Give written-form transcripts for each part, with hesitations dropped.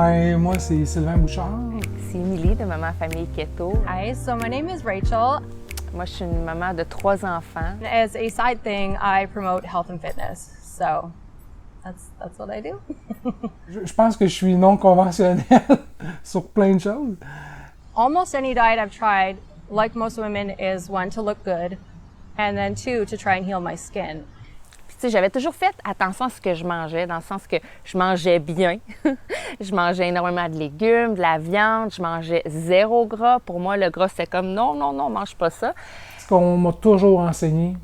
Ben, moi, c'est Sylvain Bouchard. C'est Émilie de Maman Famille Keto. Hi, so my name is Rachel. Moi, je suis une maman de 3 enfants. As a side thing, I promote health and fitness. So that's what I do. Je pense que je suis non conventionnel sur plein de choses. Almost any diet I've tried, like most women, is one, to look good, and then two, to try and heal my skin. Tu sais, j'avais toujours fait attention à ce que je mangeais, dans le sens que je mangeais bien. Je mangeais énormément de légumes, de la viande, je mangeais 0 gras. Pour moi, le gras, c'était comme non, mange pas ça. Ce qu'on m'a toujours enseigné,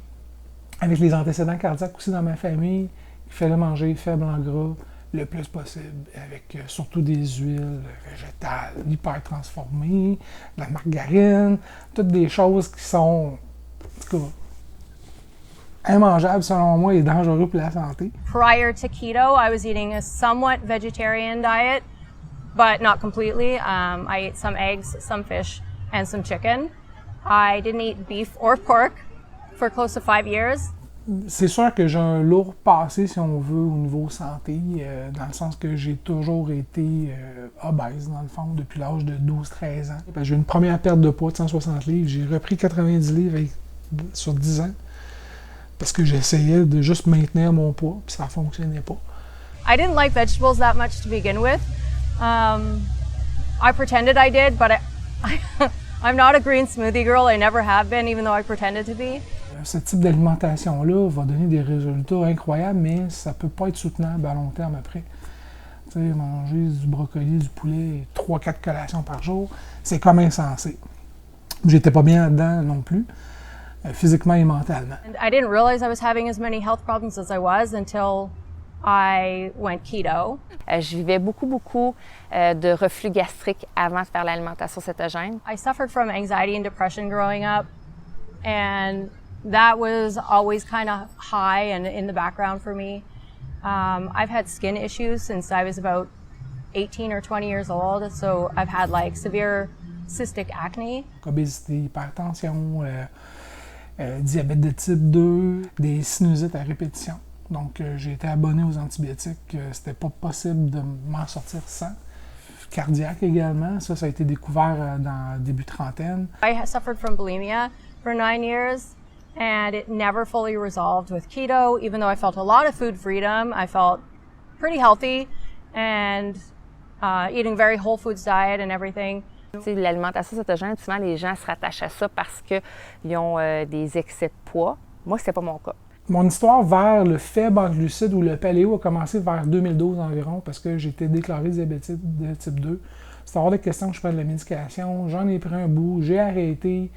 avec les antécédents cardiaques aussi dans ma famille, il fallait manger faible en gras le plus possible, avec surtout des huiles végétales, hyper transformées, de la margarine, toutes des choses qui sont, en tout cas, immangeable selon moi et dangereux pour la santé. Prior to keto, I was eating a somewhat vegetarian diet, but not completely. I ate some eggs, some fish, and some chicken. I didn't eat beef or pork for close to 5 years. C'est sûr que j'ai un lourd passé, si on veut, au niveau santé, dans le sens que j'ai toujours été obèse, dans le fond, depuis l'âge de 12-13 ans. J'ai eu une première perte de poids de 160 livres, j'ai repris 90 livres sur 10 ans. Parce que j'essayais de juste maintenir mon poids, puis ça fonctionnait pas. I didn't like vegetables that much to begin with. I pretended I did, but I'm not a green smoothie girl. I never have been, even though I pretended to be. Ce type d'alimentation-là va donner des résultats incroyables, mais ça peut pas être soutenable à long terme après. Tu sais, manger du brocoli, du poulet, 3-4 collations par jour, c'est comme insensé. J'étais pas bien là-dedans non plus. Physiquement et mentalement. And I didn't realize I was having as many health problems as I was until I went keto. Je vivais beaucoup de reflux gastrique avant de faire l'alimentation cétogène. I suffered from anxiety and depression growing up, and that was always kind of high and in the background for me. I've had skin issues since I was about 18 or 20 years old, so I've had like severe cystic acne. Obésité, hypertension, diabète de type 2, des sinusites à répétition. Donc, j'ai été abonné aux antibiotiques. C'était pas possible de m'en sortir sans. Cardiaque également, ça a été découvert dans début trentaine. I suffered from bulimia for 9 years, and it never fully resolved with keto. Even though I felt a lot of food freedom, I felt pretty healthy and eating very whole foods diet and everything. L'alimentation cétogène, souvent les gens se rattachent à ça parce qu'ils ont des excès de poids. Moi, c'est pas mon cas. Mon histoire vers le faible en glucides ou le paléo a commencé vers 2012 environ parce que j'étais déclaré diabétique de type 2. C'est hors de question que je prenne de la médication. J'en ai pris un bout, j'ai arrêté.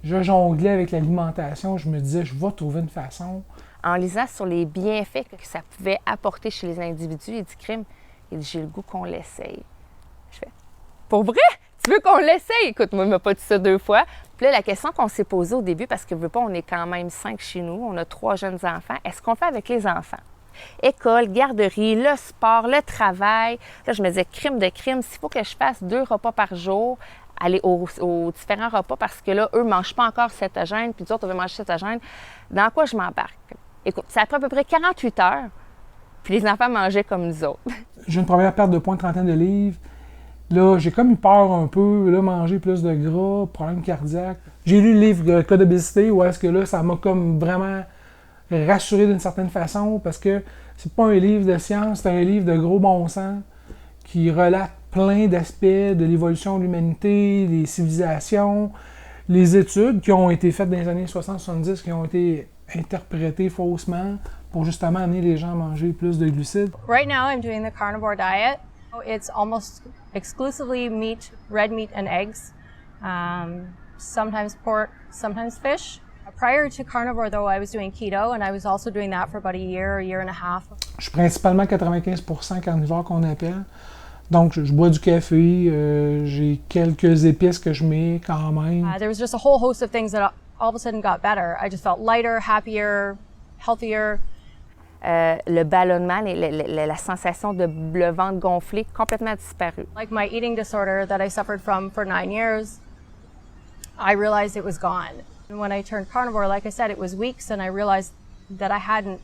Je jonglais avec l'alimentation. Je me disais, je vais trouver une façon. En lisant sur les bienfaits que ça pouvait apporter chez les individus, il dit crime, il dit j'ai le goût qu'on l'essaye. Je fais, pour vrai? Tu veux qu'on l'essaye? Écoute, moi, il m'a pas dit ça 2 fois. Puis là, la question qu'on s'est posée au début, parce que veux pas, on est quand même 5 chez nous, on a 3 jeunes enfants, est-ce qu'on le fait avec les enfants? École, garderie, le sport, le travail. Là, je me disais, crime de crime, s'il faut que je fasse 2 repas par jour, aller aux différents repas, parce que là, eux ne mangent pas encore cétogène, puis nous autres, on veut manger cétogène, dans quoi je m'embarque? Écoute, ça a pris à peu près 48 heures, puis les enfants mangeaient comme nous autres. J'ai une première perte de poids, une trentaine de livres. Là, j'ai comme eu peur un peu, là, manger plus de gras, problème cardiaque. J'ai lu le livre Cas d'obésité, où est-ce que là, ça m'a comme vraiment rassuré d'une certaine façon, parce que c'est pas un livre de science, c'est un livre de gros bon sens qui relate plein d'aspects de l'évolution de l'humanité, des civilisations, les études qui ont été faites dans les années 60-70, qui ont été interprétées faussement pour justement amener les gens à manger plus de glucides. Right now, I'm doing the carnivore diet. It's almost exclusively meat, red meat and eggs, sometimes pork, sometimes fish. Prior to carnivore, though, I was doing keto, and I was also doing that for about a year and a half. Je suis principalement 95% carnivore qu'on appelle. Donc, je bois du café, j'ai quelques épices que je mets quand même. There was just a whole host of things that all of a sudden got better. I just felt lighter, happier, healthier. Le ballonnement, la sensation de le ventre gonflé, complètement disparu. Like my eating disorder that I suffered from for 9 years, I realized it was gone. And when I turned carnivore, like I said, it was weeks, and I realized that I hadn't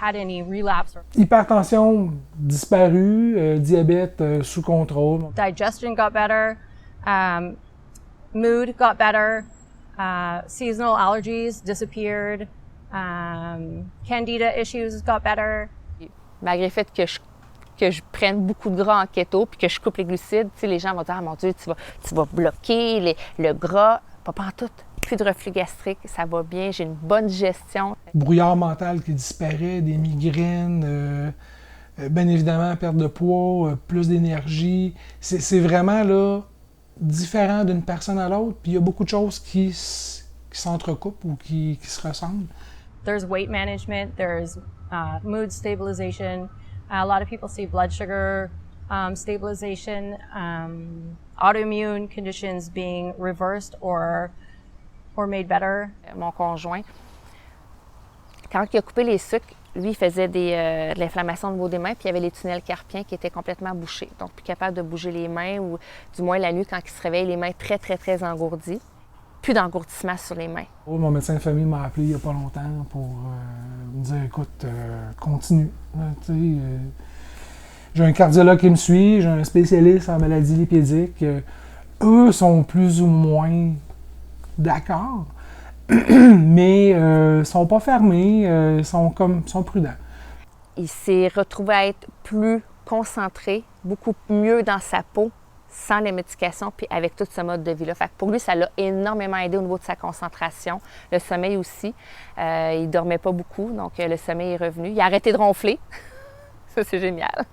had any relapse. Hypertension disparue, diabète sous contrôle. Digestion got better, mood got better, seasonal allergies disappeared, candida issues got better. Malgré le fait que je prenne beaucoup de gras en keto puis que je coupe les glucides, tu sais, les gens vont dire « Ah mon Dieu, tu vas bloquer le gras. » Pas pantoute. Plus de reflux gastrique, ça va bien, j'ai une bonne digestion. Brouillard mental qui disparaît, des migraines, bien évidemment perte de poids, plus d'énergie. C'est vraiment là différent d'une personne à l'autre, puis il y a beaucoup de choses qui s'entrecoupent ou qui se ressemblent. There's weight management, there's mood stabilization. A lot of people see blood sugar stabilization, autoimmune conditions being reversed or made better. Mon conjoint, quand il a coupé les sucres, lui, il faisait de l'inflammation au niveau des mains, puis il y avait les tunnels carpiens qui étaient complètement bouchés. Donc, plus capable de bouger les mains, ou du moins la nuit, quand il se réveille, les mains très, très, très engourdies. Plus d'engourdissement sur les mains. Mon médecin de famille m'a appelé il n'y a pas longtemps pour me dire « Écoute, continue. » J'ai un cardiologue qui me suit, j'ai un spécialiste en maladies lipédiques. Eux sont plus ou moins d'accord, mais sont pas fermés, sont prudents. Il s'est retrouvé à être plus concentré, beaucoup mieux dans sa peau, sans les médications, puis avec tout ce mode de vie-là. Fait que pour lui, ça l'a énormément aidé au niveau de sa concentration, le sommeil aussi. Il dormait pas beaucoup, donc le sommeil est revenu. Il a arrêté de ronfler. Ça, c'est génial.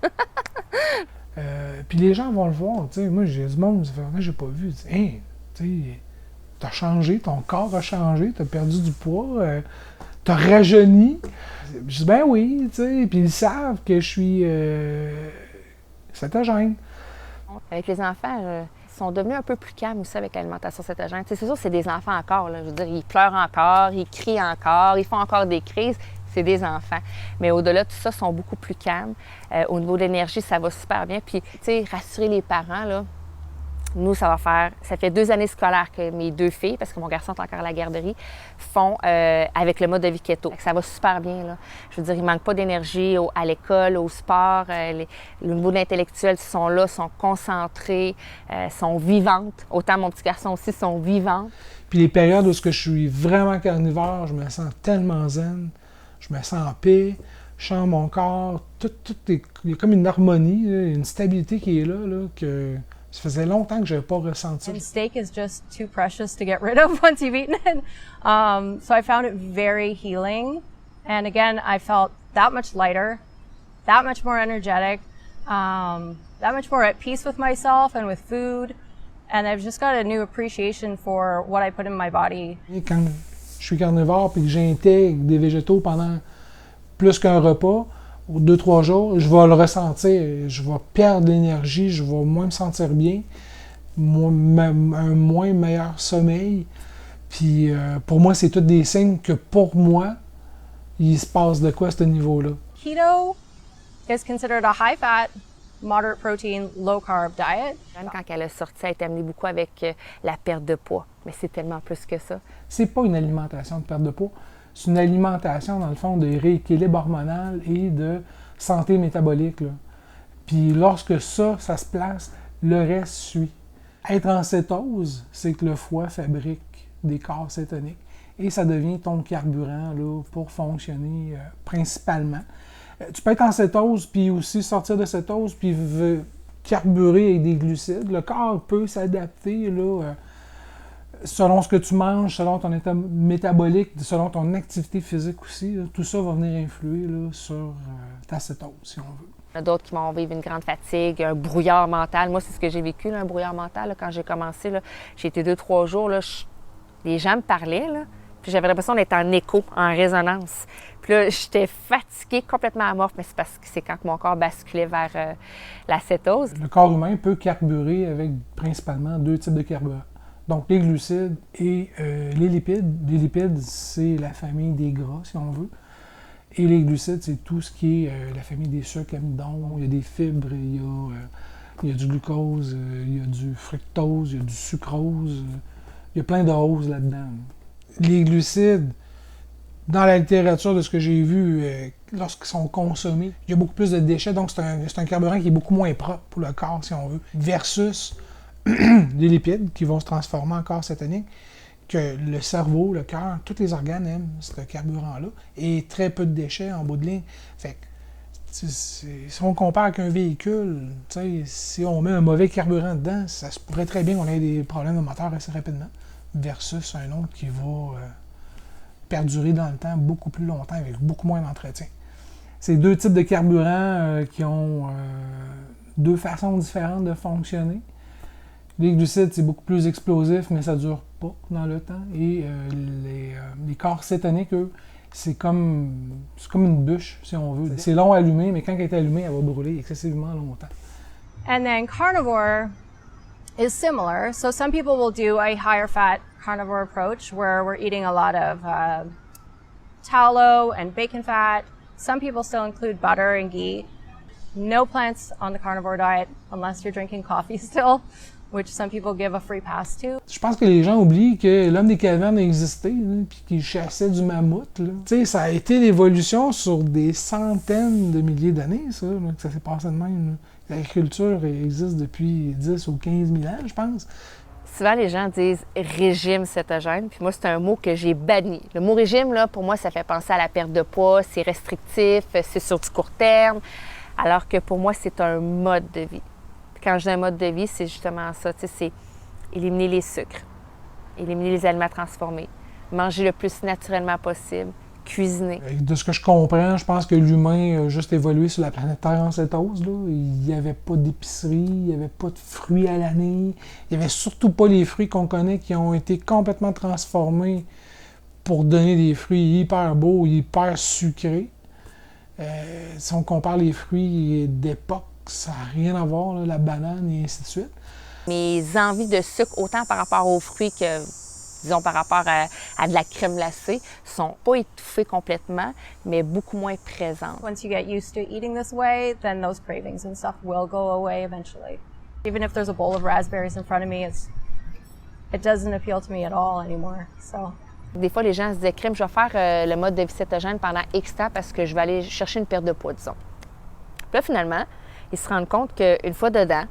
Puis les gens vont le voir. T'sais, moi, j'ai du monde, ça fait longtemps que j'ai pas vu. Hey, t'as changé, ton corps a changé, t'as perdu du poids, t'as rajeuni. Je dis, ben oui, puis ils savent que je suis cétogène. Avec les enfants, ils sont devenus un peu plus calmes aussi avec l'alimentation cétogène. C'est sûr, c'est des enfants encore. Là. Je veux dire, ils pleurent encore, ils crient encore, ils font encore des crises. C'est des enfants. Mais au-delà de tout ça, ils sont beaucoup plus calmes. Au niveau de l'énergie, ça va super bien. Puis, tu sais, rassurer les parents, là, nous, ça fait 2 années scolaires que mes 2 filles, parce que mon garçon est encore à la garderie, font avec le mode de vie keto. Ça va super bien, là. Je veux dire, il ne manque pas d'énergie à l'école, au sport. Le niveau de l'intellectuel, ils sont là, sont concentrés, sont vivantes. Autant mon petit garçon aussi sont vivantes. Puis les périodes où je suis vraiment carnivore, je me sens tellement zen, je me sens en paix, je sens mon corps, il y a comme une harmonie, là, une stabilité qui est là que... Ça faisait longtemps que je n'avais pas ressenti. And steak is just too precious to get rid of once you've eaten it. So I found it very healing. And again, I felt that much lighter, that much more energetic, that much more at peace with myself and with food. And I've just got a new appreciation for what I put in my body. Et quand je suis carnivore et que j'intègre des végétaux pendant plus qu'un repas, 2-3 jours, je vais le ressentir, je vais perdre l'énergie, je vais moins me sentir bien, un moins meilleur sommeil. Puis pour moi, c'est tous des signes que pour moi, il se passe de quoi à ce niveau-là. Keto is considered a high-fat, moderate protein, low-carb diet. Même quand elle a sorti, elle a été amenée beaucoup avec la perte de poids. Mais c'est tellement plus que ça. C'est pas une alimentation de perte de poids. C'est une alimentation, dans le fond, de rééquilibre hormonal et de santé métabolique. Là. Puis lorsque ça se place, le reste suit. Être en cétose, c'est que le foie fabrique des corps cétoniques et ça devient ton carburant là, pour fonctionner principalement. Tu peux être en cétose puis aussi sortir de cétose puis carburer avec des glucides. Le corps peut s'adapter là, selon ce que tu manges, selon ton état métabolique, selon ton activité physique aussi, là, tout ça va venir influer là, sur ta cétose, si on veut. Il y en a d'autres qui vont vivre une grande fatigue, un brouillard mental. Moi, c'est ce que j'ai vécu, là, un brouillard mental. Là, quand j'ai commencé, là, j'ai été 2-3 jours, là, les gens me parlaient, là, puis j'avais l'impression d'être en écho, en résonance. Puis là, j'étais fatiguée, complètement amorphe, mais c'est parce que c'est quand mon corps basculait vers la cétose. Le corps humain peut carburer avec principalement 2 types de carburants. Donc, les glucides et les lipides. Les lipides, c'est la famille des gras, si on veut. Et les glucides, c'est tout ce qui est la famille des sucres, amidon. Il y a des fibres, il y a du glucose, il y a du fructose, il y a du sucrose. Il y a plein de hausses là-dedans. Les glucides, Dans la littérature, de ce que j'ai vu, lorsqu'ils sont consommés, il y a beaucoup plus de déchets, donc c'est un carburant qui est beaucoup moins propre pour le corps, si on veut, versus les lipides qui vont se transformer en corps cétonique, que le cerveau, le cœur, tous les organes aiment ce carburant-là, et très peu de déchets en bout de ligne. Fait que, si on compare avec un véhicule, si on met un mauvais carburant dedans, ça se pourrait très bien qu'on ait des problèmes de moteur assez rapidement, versus un autre qui va perdurer dans le temps beaucoup plus longtemps avec beaucoup moins d'entretien. C'est deux types de carburants qui ont deux façons différentes de fonctionner. Les glucides, c'est beaucoup plus explosif, mais ça ne dure pas dans le temps. Et les corps cétoniques, eux, c'est comme une bûche, si on veut. C'est long à allumer, mais quand elle est allumée, elle va brûler excessivement longtemps. And then carnivore is similar. So some people will do a higher fat carnivore approach where we're eating a lot of tallow and bacon fat. Some people still include butter and ghee. No plants on the carnivore diet unless you're drinking coffee still, which some people give a free pass to. Je pense que les gens oublient que l'homme des cavernes a existé, puis qu'il chassait du mammouth. Là. Ça a été l'évolution sur des centaines de milliers d'années, ça, là, que ça s'est passé de même. Là. L'agriculture existe depuis 10 ou 15 000 ans, je pense. Souvent, les gens disent régime cétogène, puis moi, c'est un mot que j'ai banni. Le mot régime, là, pour moi, ça fait penser à la perte de poids, c'est restrictif, c'est sur du court terme, alors que pour moi, c'est un mode de vie. Puis quand je dis un mode de vie, c'est justement ça, c'est éliminer les sucres, éliminer les aliments transformés, manger le plus naturellement possible, cuisiner. De ce que je comprends, je pense que l'humain a juste évolué sur la planète Terre en cétose. Là. Il n'y avait pas d'épicerie, il n'y avait pas de fruits à l'année, il n'y avait surtout pas les fruits qu'on connaît qui ont été complètement transformés pour donner des fruits hyper beaux, hyper sucrés. Si on compare les fruits d'époque, ça n'a rien à voir, là, la banane et ainsi de suite. Mes envies de sucre, autant par rapport aux fruits que disons par rapport à de la crème glacée, sont pas étouffées complètement, mais beaucoup moins présentes. Once you get used to eating this way, then those cravings and stuff will go away eventually. Even if there's a bowl of raspberries in front of me, it doesn't appeal to me at all anymore. So. Des fois, les gens se disaient, crème, je vais faire le mode de vie cétogène pendant X temps parce que je vais aller chercher une perte de poids, disons. Puis là, finalement, ils se rendent compte qu'une fois dedans,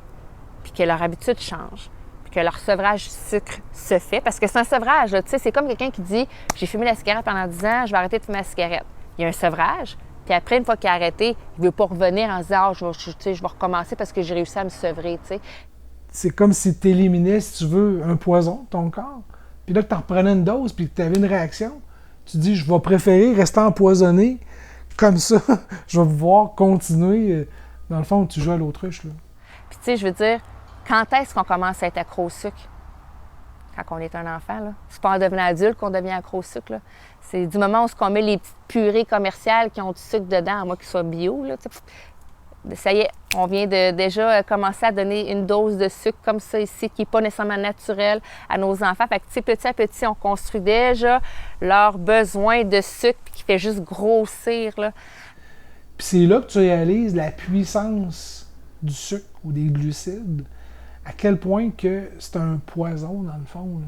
puis que leur habitude change, que leur sevrage du sucre se fait. Parce que c'est un sevrage, tu sais, c'est comme quelqu'un qui dit « J'ai fumé la cigarette pendant 10 ans, je vais arrêter de fumer la cigarette. » Il y a un sevrage, puis après, une fois qu'il a arrêté, il ne veut pas revenir en se disant « Ah, je vais recommencer parce que j'ai réussi à me sevrer. » tu sais. C'est comme si tu éliminais, si tu veux, un poison de ton corps. Puis là, que tu en reprenais une dose, puis que tu avais une réaction. Tu dis « Je vais préférer rester empoisonné, comme ça, je vais pouvoir continuer. » Dans le fond, tu joues à l'autruche. Là. Puis tu sais, je veux dire, quand est-ce qu'on commence à être accro au sucre? Quand on est un enfant, là. C'est pas en devenant adulte qu'on devient accro au sucre, là. C'est du moment où on met les petites purées commerciales qui ont du sucre dedans, à moins qu'ils soient bio, là. Ça y est, on vient de déjà commencer à donner une dose de sucre comme ça ici, qui n'est pas nécessairement naturelle à nos enfants. Fait que petit à petit, on construit déjà leur besoin de sucre qui fait juste grossir, là. Puis c'est là que tu réalises la puissance du sucre ou des glucides. À quel point que c'est un poison, dans le fond. Là.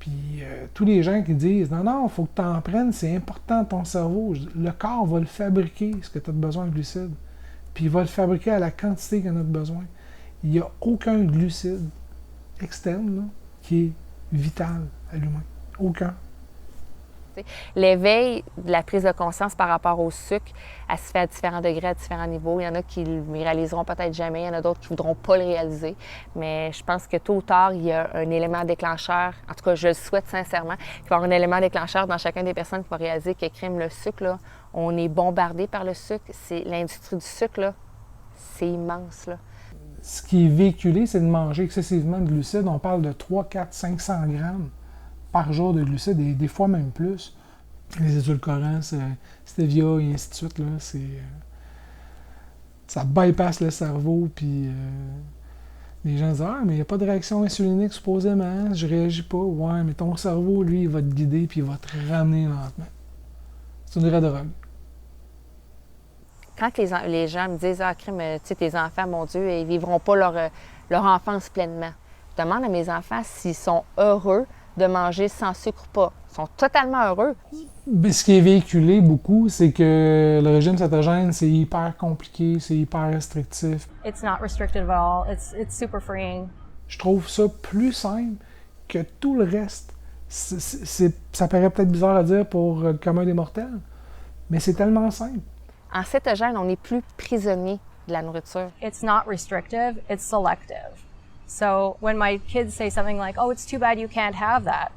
Puis tous les gens qui disent « Non, il faut que tu en prennes, c'est important ton cerveau. » Le corps va le fabriquer, ce que tu as besoin de glucides. Puis il va le fabriquer à la quantité qu'il en a besoin. Il n'y a aucun glucide externe là, qui est vital à l'humain. Aucun. L'éveil de la prise de conscience par rapport au sucre, elle se fait à différents degrés, à différents niveaux. Il y en a qui le réaliseront peut-être jamais, il y en a d'autres qui ne voudront pas le réaliser. Mais je pense que tôt ou tard, il y a un élément déclencheur, en tout cas, je le souhaite sincèrement, qu'il va y avoir un élément déclencheur dans chacune des personnes qui va réaliser que crime le sucre, là, on est bombardé par le sucre. L'industrie du sucre, là, c'est immense. Là. Ce qui est véhiculé, c'est de manger excessivement de glucides. On parle de 3, 4, 500 grammes par jour de glucides, et des fois même plus. Les édulcorants, stevia et ainsi de suite, là, ça bypasse le cerveau, puis les gens disent « Ah, mais il n'y a pas de réaction insulinique supposément, je réagis pas. » Ouais, mais ton cerveau, lui, il va te guider, puis il va te ramener lentement. C'est une vraie drogue. Quand les gens me disent « Ah, crime, tu sais, tes enfants, mon Dieu, ils vivront pas leur enfance pleinement. » Je demande à mes enfants s'ils sont heureux de manger sans sucre ou pas. Ils sont totalement heureux. Mais ce qui est véhiculé beaucoup, c'est que le régime cétogène, c'est hyper compliqué, c'est hyper restrictif. It's not restricted at all. It's super freeing. Je trouve ça plus simple que tout le reste. Ça paraît peut-être bizarre à dire pour le commun des mortels, mais c'est tellement simple. En cétogène, on n'est plus prisonnier de la nourriture. It's not restrictive, it's selective. So when my kids say something like, oh, it's too bad you can't have that,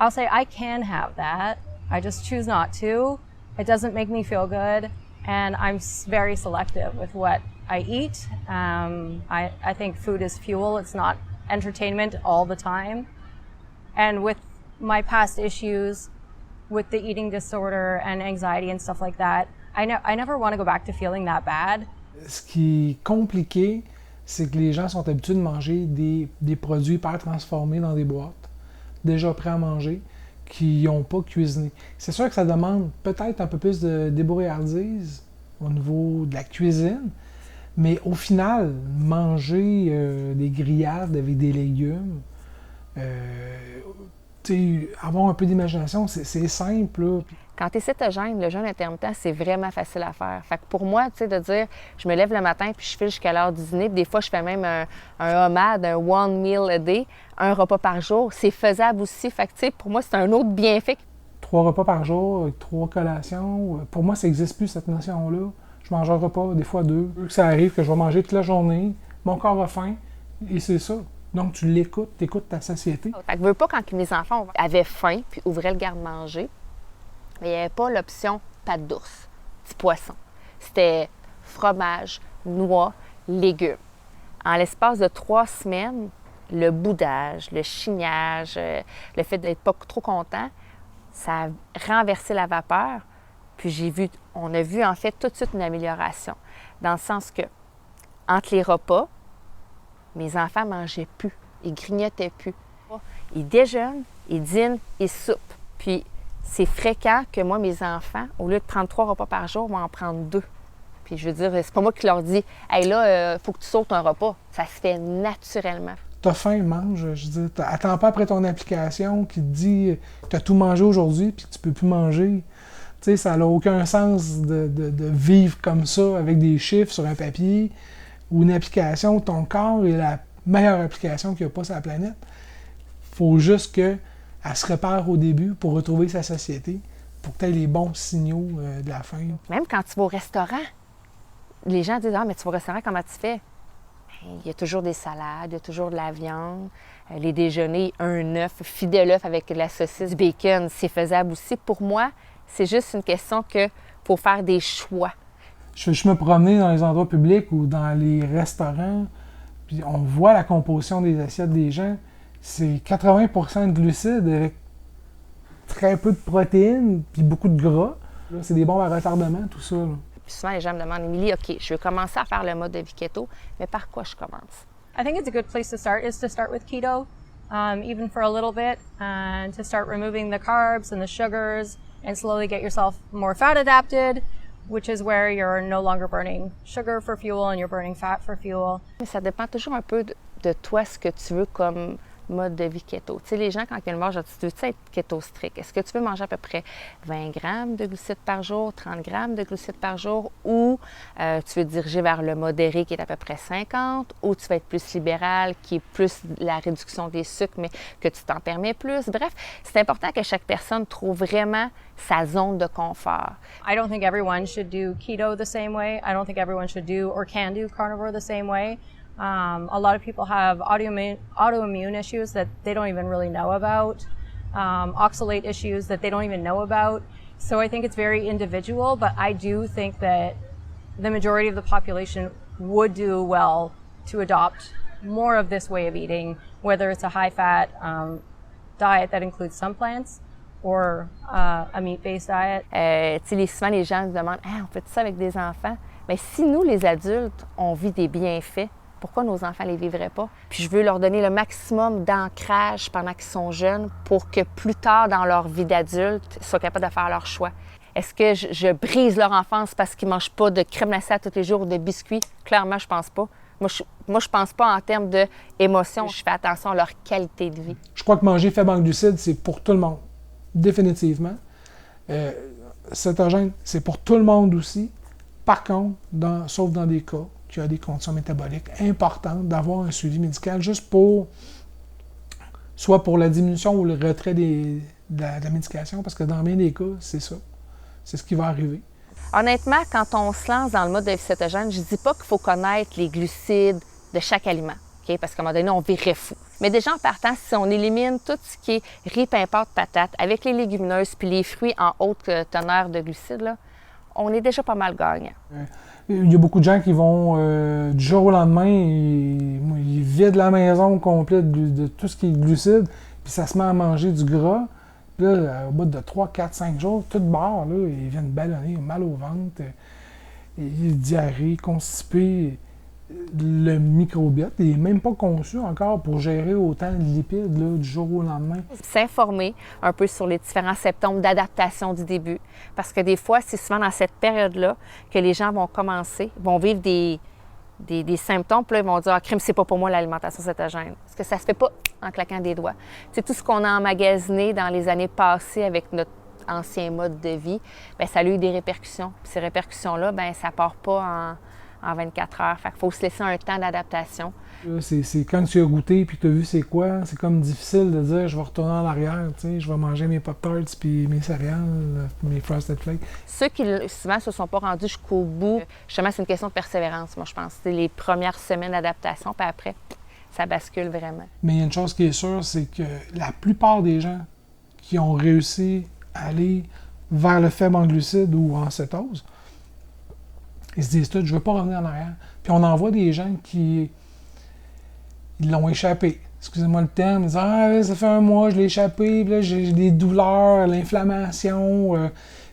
I'll say, I can have that. I just choose not to. It doesn't make me feel good. And I'm very selective with what I eat. I think food is fuel. It's not entertainment all the time. And with my past issues with the eating disorder and anxiety and stuff like that, I never want to go back to feeling that bad. Ce qui est compliqué, c'est que les gens sont habitués de manger des produits hyper transformés dans des boîtes, déjà prêts à manger, qui n'ont pas cuisiné. C'est sûr que ça demande peut-être un peu plus de débrouillardise au niveau de la cuisine, mais au final, manger des grillades avec des légumes, avoir un peu d'imagination, c'est simple, là. Quand tu es cétogène, le jeûne intermittent, c'est vraiment facile à faire. Fait que pour moi, tu sais, de dire, je me lève le matin puis je file jusqu'à l'heure du dîner, puis des fois, je fais même un OMAD, un one meal a day, un repas par jour, c'est faisable aussi. Fait que, tu sais, pour moi, c'est un autre bienfait. 3 repas par jour, avec 3 collations. Pour moi, ça n'existe plus, cette notion-là. Je mange un repas, des fois 2. Ça arrive que je vais manger toute la journée, mon corps a faim, et c'est ça. Donc, tu l'écoutes, tu écoutes ta satiété. Fait que je veux pas, quand mes enfants avaient faim puis ouvraient le garde-manger, mais il n'y avait pas l'option pâte d'ours, petit poisson. C'était fromage, noix, légumes. En l'espace de 3 semaines, le boudage, le chignage, le fait d'être pas trop content, ça a renversé la vapeur. Puis on a vu en fait tout de suite une amélioration. Dans le sens que, entre les repas, mes enfants ne mangeaient plus, ils grignotaient plus. Ils déjeunent, ils dînent, ils soupent. Puis c'est fréquent que moi, mes enfants, au lieu de prendre 3 repas par jour, vont en prendre 2. Puis je veux dire, c'est pas moi qui leur dis « Hey là, faut que tu sautes un repas ». Ça se fait naturellement. T'as faim, mange. Je veux dire, attends pas après ton application qui te dit « T'as tout mangé aujourd'hui, puis tu peux plus manger ». Tu sais, ça n'a aucun sens de vivre comme ça, avec des chiffres sur un papier, ou une application. Ton corps est la meilleure application qu'il n'y a pas sur la planète. Faut juste qu'elle se répare au début pour retrouver sa satiété, pour que tu aies les bons signaux de la faim. Même quand tu vas au restaurant, les gens disent « Ah, mais tu vas au restaurant, comment tu fais? » Il y a toujours des salades, il y a toujours de la viande. Les déjeuners, un œuf, fidèle œuf avec de la saucisse, du bacon, c'est faisable aussi. Pour moi, c'est juste une question que faut faire des choix. Je me promenais dans les endroits publics ou dans les restaurants, puis on voit la composition des assiettes des gens. C'est 80% de glucides avec très peu de protéines puis beaucoup de gras. Là, c'est des bombes à retardement, tout ça. Là. Puis souvent, les gens me demandent, Émilie, OK, je veux commencer à faire le mode de vie keto, mais par quoi je commence? I think it's a good place to start with keto, even for a little bit, and to start removing the carbs and the sugars and slowly get yourself more fat adapted, which is where you're no longer burning sugar for fuel and you're burning fat for fuel. Mais ça dépend toujours un peu de toi, ce que tu veux comme mode de vie keto. Tu sais, les gens, quand ils viennent me voir, je dis, tu veux être keto strict? Est-ce que tu veux manger à peu près 20 grammes de glucides par jour, 30 grammes de glucides par jour, ou tu veux te diriger vers le modéré qui est à peu près 50, ou tu vas être plus libéral, qui est plus la réduction des sucres, mais que tu t'en permets plus. Bref, c'est important que chaque personne trouve vraiment sa zone de confort. I don't think everyone should do keto the same way. I don't think everyone should do or can do carnivore the same way. A lot of people have autoimmune issues that they don't even really know about, oxalate issues that they don't even know about. So I think it's very individual, but I do think that the majority of the population would do well to adopt more of this way of eating, whether it's a high-fat diet that includes some plants or a meat-based diet. Tu sais, souvent, les gens se demandent, on fait ça avec des enfants? Mais si nous, les adultes, on vit des bienfaits, pourquoi nos enfants ne les vivraient pas? Puis je veux leur donner le maximum d'ancrage pendant qu'ils sont jeunes pour que plus tard, dans leur vie d'adulte, ils soient capables de faire leur choix. Est-ce que je brise leur enfance parce qu'ils ne mangent pas de crème glacée tous les jours ou de biscuits? Clairement, je pense pas. Moi, je pense pas en termes d'émotion. Je fais attention à leur qualité de vie. Je crois que manger faible en glucides, c'est pour tout le monde, définitivement. Cétogène, c'est pour tout le monde aussi. Par contre, sauf dans des cas qui ont des conditions métaboliques importantes, d'avoir un suivi médical juste soit pour la diminution ou le retrait de la médication, parce que dans bien des cas, c'est ça. C'est ce qui va arriver. Honnêtement, quand on se lance dans le mode de vie cétogène, je ne dis pas qu'il faut connaître les glucides de chaque aliment, okay? Parce qu'à un moment donné, on virait fou. Mais déjà en partant, si on élimine tout ce qui est riz, pain, pâtes, patates, avec les légumineuses puis les fruits en haute teneur de glucides, là, on est déjà pas mal gagnant. Il y a beaucoup de gens qui vont, du jour au lendemain, ils vident la maison complète de tout ce qui est glucides, puis ça se met à manger du gras. Puis là, au bout de 3, 4, 5 jours, tout barre, là, ils viennent ballonner, mal au ventre, diarrhée, constipé. Le microbiote n'est même pas conçu encore pour gérer autant de lipides là, du jour au lendemain. S'informer un peu sur les différents symptômes d'adaptation du début. Parce que des fois, c'est souvent dans cette période-là que les gens vont vivre des symptômes, puis là, ils vont dire « Ah, crime, c'est pas pour moi l'alimentation cétogène. » Parce que ça se fait pas en claquant des doigts. C'est tout ce qu'on a emmagasiné dans les années passées avec notre ancien mode de vie, bien, ça a eu des répercussions. Puis ces répercussions-là, bien, ça part pas en 24 heures. Fait qu'il faut se laisser un temps d'adaptation. C'est quand tu as goûté puis que tu as vu c'est quoi, c'est comme difficile de dire je vais retourner en arrière, tu sais, je vais manger mes Pop-Tarts puis mes céréales, mes Frosted Flakes. Ceux qui souvent se sont pas rendus jusqu'au bout, justement, c'est une question de persévérance, moi je pense. C'est les premières semaines d'adaptation, puis après, ça bascule vraiment. Mais il y a une chose qui est sûre, c'est que la plupart des gens qui ont réussi à aller vers le faible en glucides ou en cétose, ils se disent tout, je veux pas revenir en arrière. Puis on en voit des gens qui ils l'ont échappé. Excusez-moi le terme. Ils disent ah, ça fait un mois, je l'ai échappé, puis là, j'ai des douleurs, l'inflammation.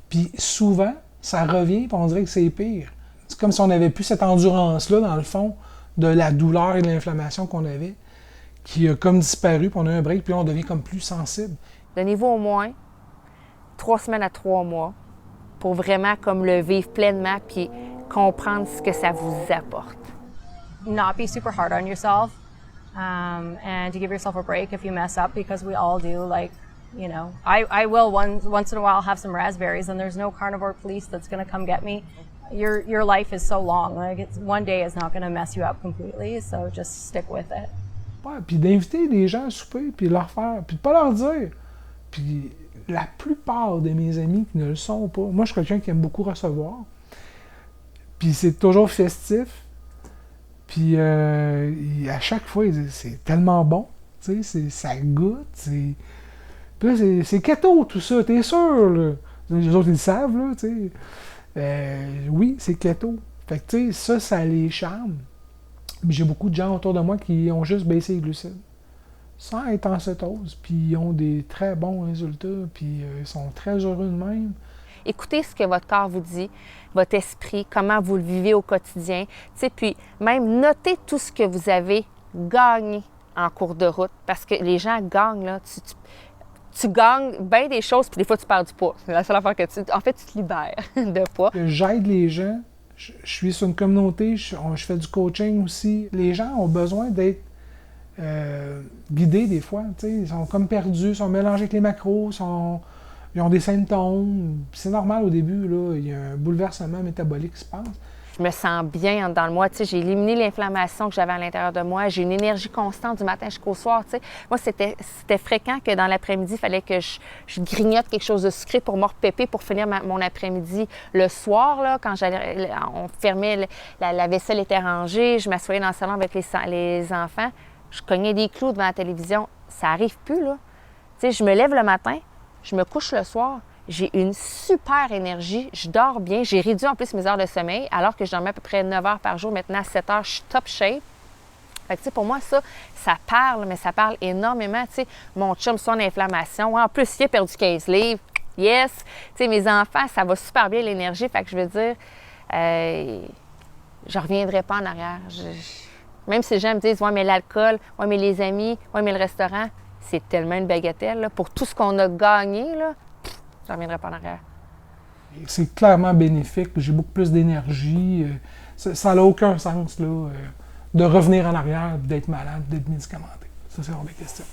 Puis souvent, ça revient, puis on dirait que c'est pire. C'est comme si on n'avait plus cette endurance-là, dans le fond, de la douleur et de l'inflammation qu'on avait, qui a comme disparu, puis on a un break, puis là, on devient comme plus sensible. Donnez-vous au moins 3 semaines à 3 mois pour vraiment comme le vivre pleinement, puis comprendre ce que ça vous apporte. Not be super hard on yourself. And to give yourself a break if you mess up, because we all do. Like, you know, I will once in a while have some raspberries, and there's no carnivore police that's going to come get me. Your life is so long. Like, one day is not going to mess you up completely. So just stick with it. Ouais, puis d'inviter les gens à souper, puis leur faire, puis de pas leur dire. Puis la plupart de mes amis qui ne le sont pas. Moi, je suis quelqu'un qui aime beaucoup recevoir. Puis c'est toujours festif. Puis à chaque fois, ils disent c'est tellement bon, tu sais, ça goûte, c'est... Puis là, c'est keto tout ça, t'es sûr, là? Les autres, ils le savent, là, tu sais. Oui, c'est keto. Fait que, tu sais, ça les charme. Mais j'ai beaucoup de gens autour de moi qui ont juste baissé les glucides, sans être en cétose, puis ils ont des très bons résultats, puis ils sont très heureux de même. Écoutez ce que votre corps vous dit, votre esprit, comment vous le vivez au quotidien. Puis même notez tout ce que vous avez gagné en cours de route. Parce que les gens gagnent, là. Tu gagnes bien des choses, puis des fois, tu perds du poids. C'est la seule affaire que en fait, tu te libères de poids. J'aide les gens. Je suis sur une communauté, je fais du coaching aussi. Les gens ont besoin d'être guidés des fois. Ils sont comme perdus, ils sont mélangés avec les macros, ils ont des symptômes. C'est normal au début, là, il y a un bouleversement métabolique qui se passe. Je me sens bien dans le mois. J'ai éliminé l'inflammation que j'avais à l'intérieur de moi. J'ai une énergie constante du matin jusqu'au soir. T'sais. Moi, c'était fréquent que dans l'après-midi, il fallait que je grignote quelque chose de sucré pour me repéper, pour finir mon après-midi. Le soir, là, quand on fermait, la vaisselle était rangée, je m'assoyais dans le salon avec les enfants, je cognais des clous devant la télévision. Ça n'arrive plus, là. T'sais, je me lève le matin, je me couche le soir, j'ai une super énergie, je dors bien, j'ai réduit en plus mes heures de sommeil, alors que je dormais à peu près 9 heures par jour. Maintenant, à 7 heures, je suis top shape. Fait que, pour moi, ça parle, mais ça parle énormément. T'sais, mon chum, son inflammation, en plus, il a perdu 15 livres, yes! T'sais, mes enfants, ça va super bien l'énergie, fait que je veux dire, je reviendrai pas en arrière. Même si les gens me disent, ouais, mais l'alcool, ouais, mais les amis, ouais, mais le restaurant, c'est tellement une bagatelle. Là. Pour tout ce qu'on a gagné, là, je ne reviendrai pas en arrière. C'est clairement bénéfique. J'ai beaucoup plus d'énergie. Ça n'a aucun sens là, de revenir en arrière, d'être malade, d'être médicamenté. Ça, c'est hors de question.